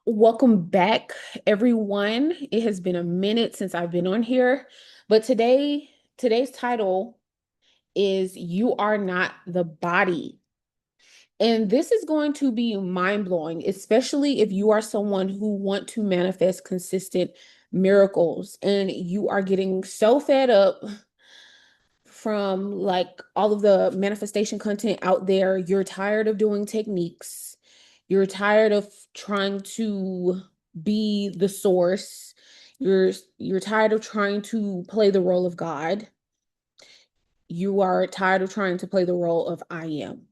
Welcome back, everyone. It has been a minute since I've been on here, but today's title is You Are Not the Body. And this is going to be mind-blowing, especially if you are someone who want to manifest consistent miracles and you are getting so fed up from like all of the manifestation content out there. You're tired of doing techniques. You're tired of trying to be the source. You're tired of trying to play the role of God. You are tired of trying to play the role of I am.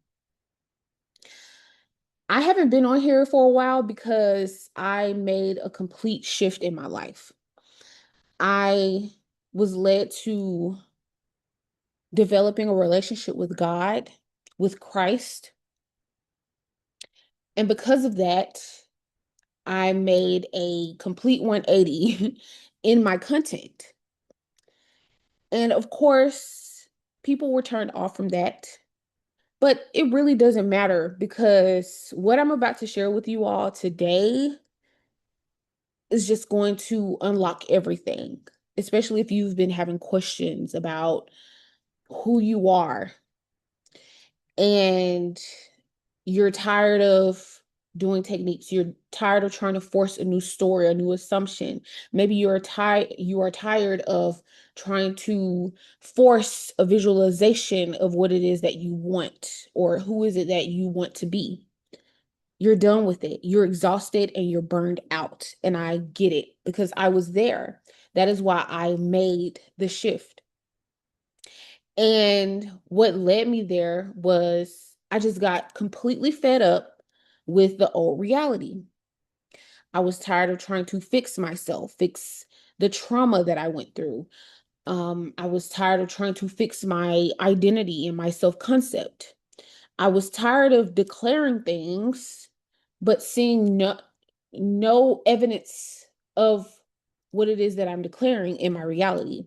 I haven't been on here for a while because I made a complete shift in my life. I was led to developing a relationship with God, with Christ. And because of that, I made a complete 180 in my content. And of course, people were turned off from that. But it really doesn't matter because what I'm about to share with you all today is just going to unlock everything, especially if you've been having questions about who you are and you're tired of doing techniques. You're tired of trying to force a new story, a new assumption. Maybe you are tired of trying to force a visualization of what it is that you want or who is it that you want to be. You're done with it. You're exhausted and you're burned out. And I get it because I was there. That is why I made the shift. And what led me there was I just got completely fed up with the old reality. I was tired of trying to fix myself, fix the trauma that I went through. I was tired of trying to fix my identity and my self-concept. I was tired of declaring things, but seeing no evidence of what it is that I'm declaring in my reality.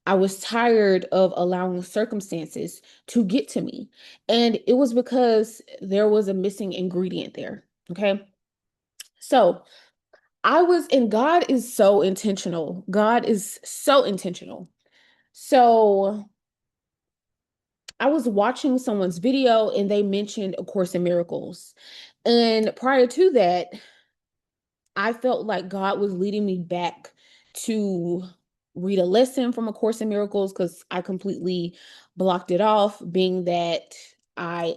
I was tired of allowing circumstances to get to me. And it was because there was a missing ingredient there. Okay. So and God is so intentional. God is so intentional. So I was watching someone's video and they mentioned A Course in Miracles. And prior to that, I felt like God was leading me back to read a lesson from A Course in Miracles because I completely blocked it off, being that I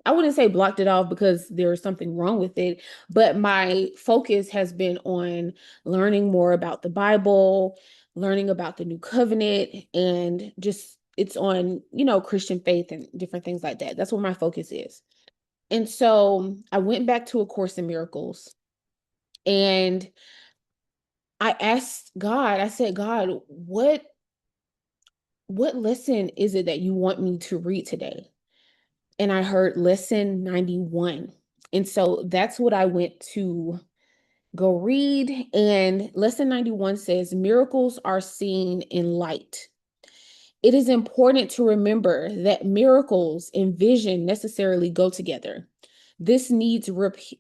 wouldn't say blocked it off because there's something wrong with it, but my focus has been on learning more about the Bible, learning about the new covenant, and just it's on, Christian faith and different things like that. That's what my focus is. And so I went back to A Course in Miracles and I asked God, I said, God, what lesson is it that you want me to read today? And I heard lesson 91. And so that's what I went to go read. And lesson 91 says, miracles are seen in light. It is important to remember that miracles and vision necessarily go together. This needs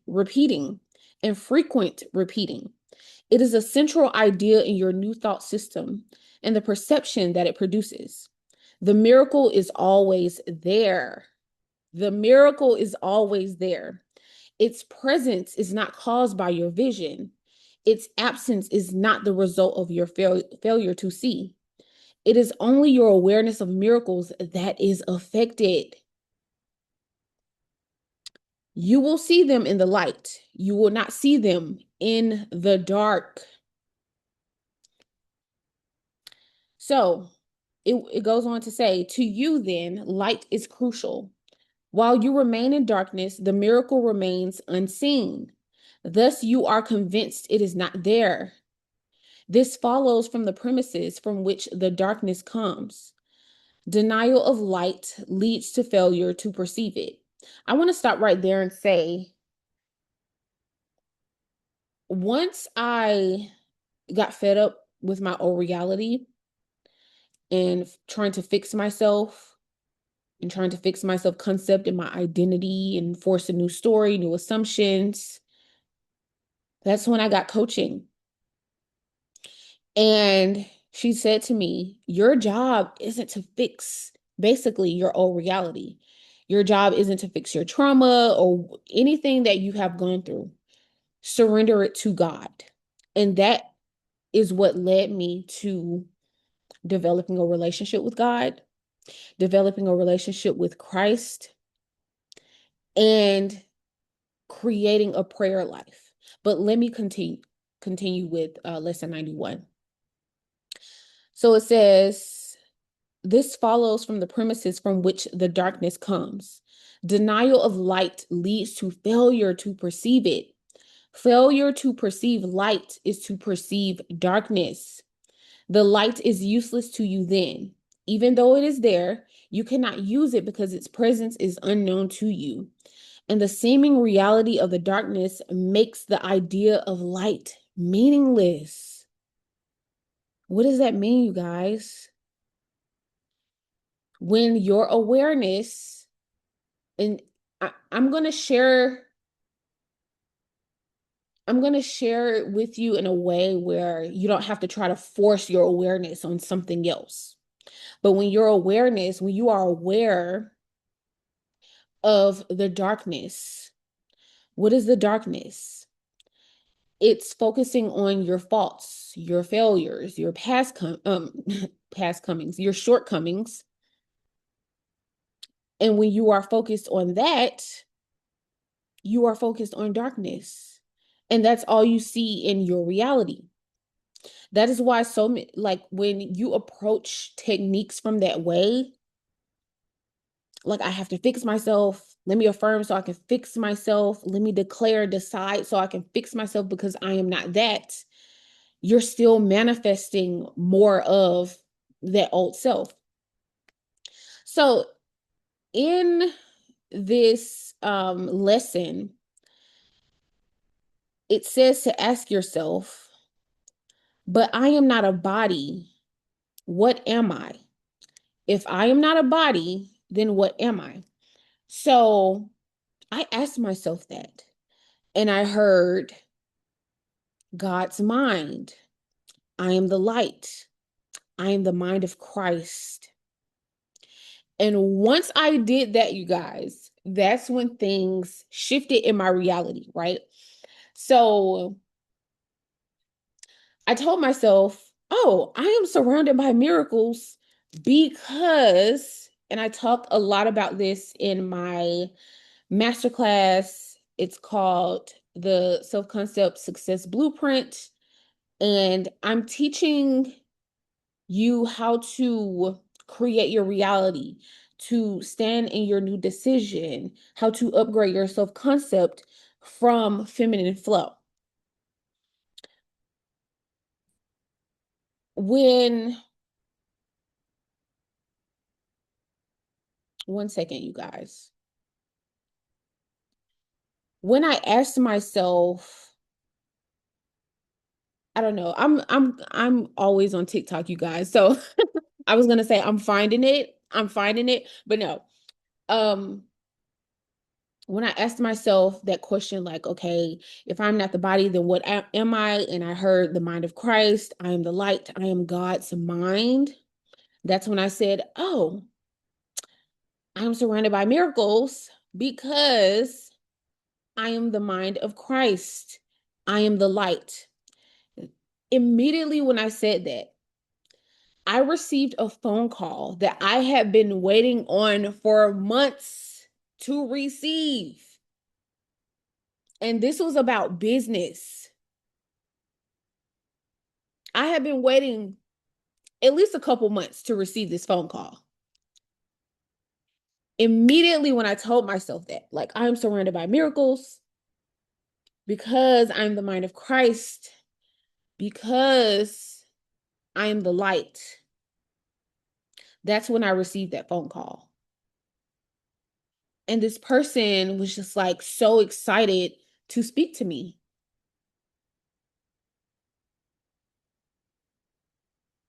repeating and frequent repeating. It is a central idea in your new thought system and the perception that it produces. The miracle is always there. The miracle is always there. Its presence is not caused by your vision. Its absence is not the result of your failure to see. It is only your awareness of miracles that is affected. You will see them in the light. You will not see them in the dark. So it goes on to say, to you then, light is crucial. While you remain in darkness, the miracle remains unseen. Thus, you are convinced it is not there. This follows from the premises from which the darkness comes. Denial of light leads to failure to perceive it. I want to stop right there and say, once I got fed up with my old reality and trying to fix myself and trying to fix my self concept and my identity and force a new story, new assumptions, That's when I got coaching. And she said to me, your job isn't to fix basically your old reality. Your job isn't to fix your trauma or anything that you have gone through. Surrender it to God. And that is what led me to developing a relationship with God, developing a relationship with Christ, and creating a prayer life. But let me continue with lesson 91. So it says, this follows from the premises from which the darkness comes. Denial of light leads to failure to perceive it. Failure to perceive light is to perceive darkness. The light is useless to you then. Even though it is there, you cannot use it because its presence is unknown to you. And the seeming reality of the darkness makes the idea of light meaningless. What does that mean, you guys? When your awareness, and I'm going to share it with you in a way where you don't have to try to force your awareness on something else. But when you are aware of the darkness, what is the darkness? It's focusing on your faults, your failures, your past comings, your shortcomings. And when you are focused on that, you are focused on darkness. And that's all you see in your reality. That is why like when you approach techniques from that way, like I have to fix myself, let me affirm so I can fix myself, let me declare, decide so I can fix myself because I am not that, you're still manifesting more of that old self. So in this lesson, it says to ask yourself, but I am not a body. What am I? If I am not a body, then what am I? So I asked myself that, and I heard God's mind. I am the light. I am the mind of Christ. And once I did that, you guys, that's when things shifted in my reality, right? So I told myself, oh, I am surrounded by miracles because, and I talk a lot about this in my masterclass. It's called the Self-Concept Success Blueprint. And I'm teaching you how to create your reality, to stand in your new decision, how to upgrade your self-concept from feminine flow. When, one second, you guys. When I asked myself, I don't know, I'm always on TikTok, you guys. So I was gonna say I'm finding it, but no. Um, when I asked myself that question, like, okay, if I'm not the body, then what am I? And I heard the mind of Christ, I am the light, I am God's mind. That's when I said, oh, I'm surrounded by miracles because I am the mind of Christ. I am the light. Immediately when I said that, I received a phone call that I had been waiting on for months to receive. And this was about business. I had been waiting at least a couple months to receive this phone call. Immediately when I told myself that, like, I'm surrounded by miracles because I'm the mind of Christ, because I am the light, that's when I received that phone call. And this person was just like so excited to speak to me.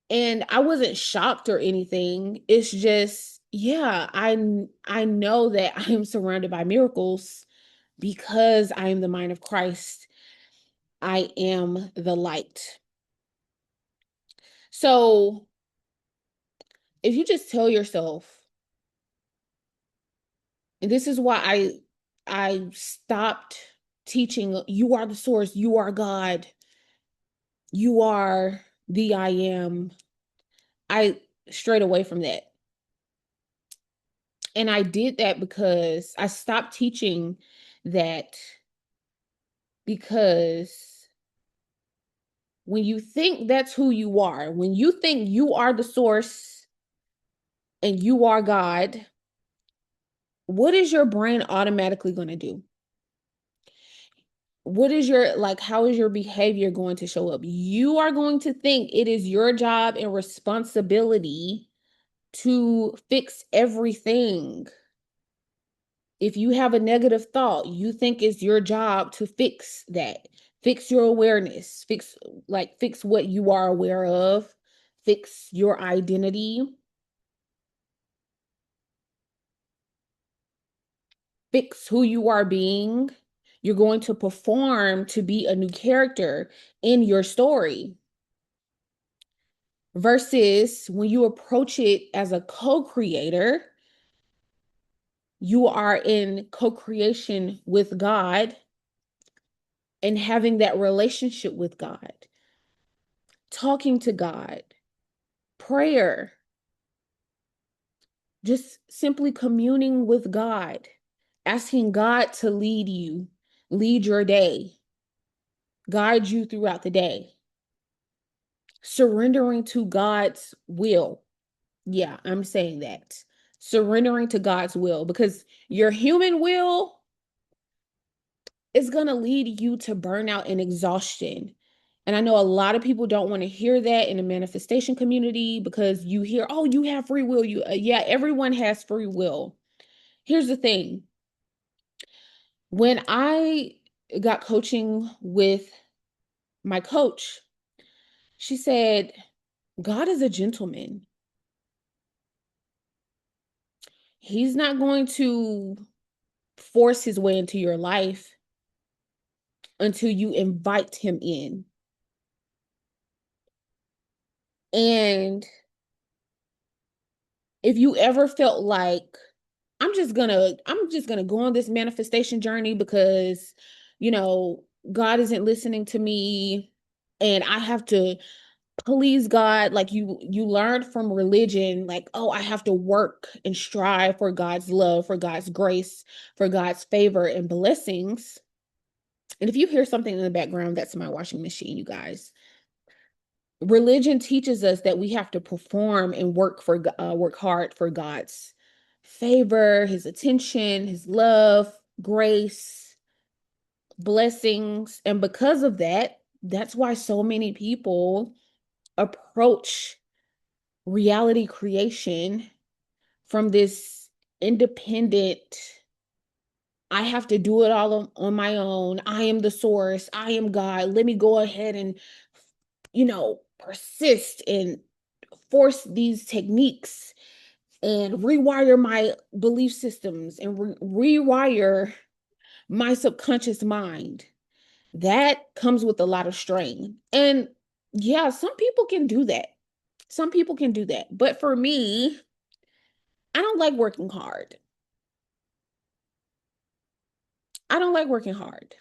And I wasn't shocked or anything. It's just, yeah, I know that I am surrounded by miracles because I am the mind of Christ. I am the light. So if you just tell yourself, and this is why I stopped teaching you are the source, you are God, you are the I am. I strayed away from that. And I did that because I stopped teaching that because when you think that's who you are, when you think you are the source and you are God, what is your brain automatically going to do? What is your, like, how is your behavior going to show up? You are going to think it is your job and responsibility to fix everything. If you have a negative thought, you think it's your job to fix that. Fix your awareness, fix what you are aware of, fix your identity, fix who you are being. You're going to perform to be a new character in your story. Versus when you approach it as a co-creator, you are in co-creation with God and having that relationship with God, talking to God, prayer, just simply communing with God, asking God to lead you, lead your day, guide you throughout the day, surrendering to God's will. Yeah, I'm saying that. Surrendering to God's will, because your human will is going to lead you to burnout and exhaustion. And I know a lot of people don't want to hear that in the manifestation community because you hear, oh, you have free will. Yeah, everyone has free will. Here's the thing. When I got coaching with my coach, she said, God is a gentleman. He's not going to force his way into your life until you invite him in. And if you ever felt like I'm just gonna go on this manifestation journey because you know God isn't listening to me and I have to please God, like you learned from religion, like, oh, I have to work and strive for God's love, for God's grace, for God's favor and blessings. And if you hear something in the background, that's my washing machine, you guys. Religion teaches us that we have to perform and work hard for God's favor, his attention, his love, grace, blessings. And because of that, that's why so many people approach reality creation from this independent, I have to do it all on my own. I am the source. I am God. Let me go ahead and, persist and force these techniques and rewire my belief systems and rewire my subconscious mind. That comes with a lot of strain. And yeah, some people can do that. Some people can do that. But for me, I don't like working hard. I don't like working hard.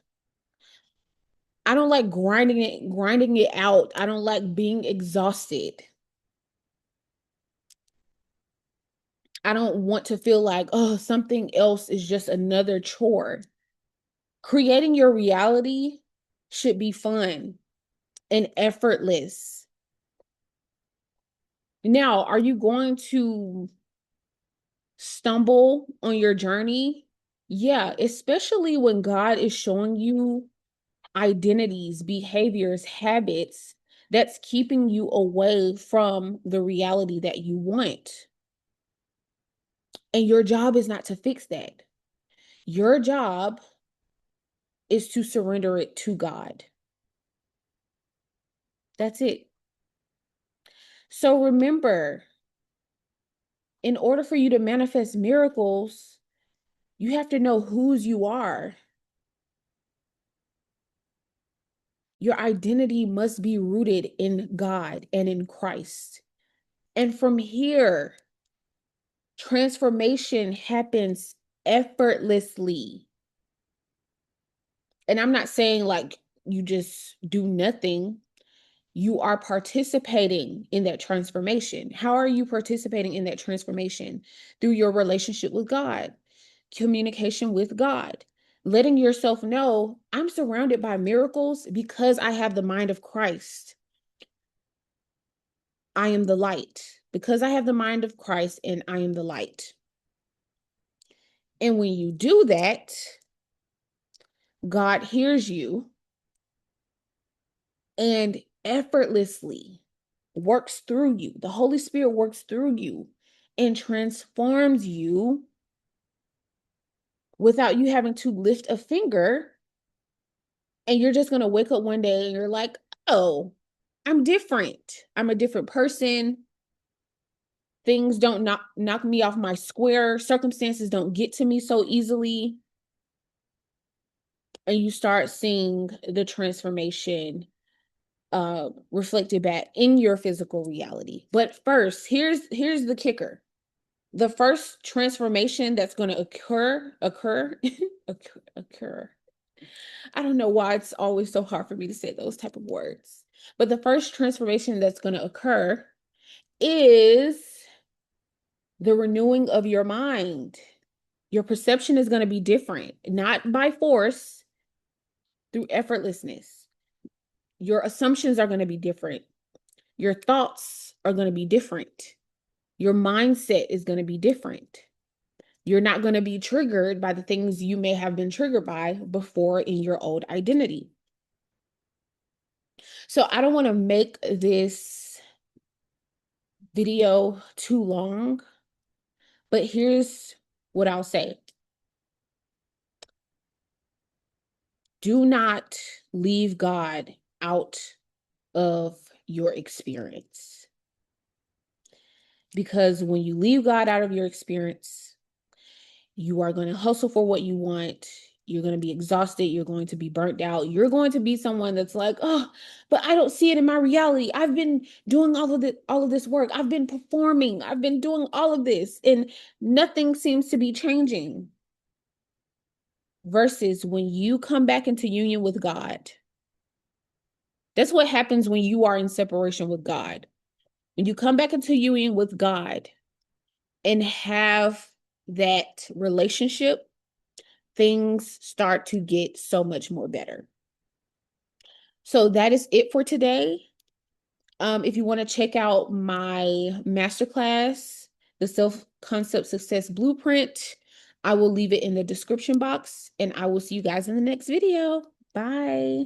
I don't like grinding it out. I don't like being exhausted. I don't want to feel like, oh, something else is just another chore. Creating your reality should be fun and effortless. Now, are you going to stumble on your journey? Yeah, especially when God is showing you identities, behaviors, habits that's keeping you away from the reality that you want. And your job is not to fix that. Your job is to surrender it to God. That's it. So remember, in order for you to manifest miracles, you have to know whose you are. Your identity must be rooted in God and in Christ. And from here, transformation happens effortlessly. And I'm not saying like you just do nothing. You are participating in that transformation. How are you participating in that transformation? Through your relationship with God, communication with God, letting yourself know I'm surrounded by miracles because I have the mind of Christ. I am the light because I have the mind of Christ and I am the light. And when you do that, God hears you and effortlessly works through you. The Holy Spirit works through you and transforms you without you having to lift a finger. And you're just going to wake up one day and you're like, oh, I'm different. I'm a different person. Things don't knock me off my square. Circumstances don't get to me so easily. And you start seeing the transformation reflected back in your physical reality. But first, here's the kicker. The first transformation that's going to occur. I don't know why it's always so hard for me to say those type of words. But the first transformation that's going to occur is the renewing of your mind. Your perception is going to be different, not by force, through effortlessness. Your assumptions are going to be different. Your thoughts are going to be different. Your mindset is going to be different. You're not going to be triggered by the things you may have been triggered by before in your old identity. So I don't want to make this video too long, but here's what I'll say. Do not leave God out of your experience. Because when you leave God out of your experience, you are going to hustle for what you want. You're going to be exhausted. You're going to be burnt out. You're going to be someone that's like, oh, but I don't see it in my reality. I've been doing all of this work. I've been performing. I've been doing all of this, and nothing seems to be changing. Versus when you come back into union with God. That's what happens when you are in separation with God. When you come back into union with God and have that relationship, things start to get so much more better. So that is it for today. If you want to check out my masterclass, the Self-Concept Success Blueprint, I will leave it in the description box, and I will see you guys in the next video. Bye.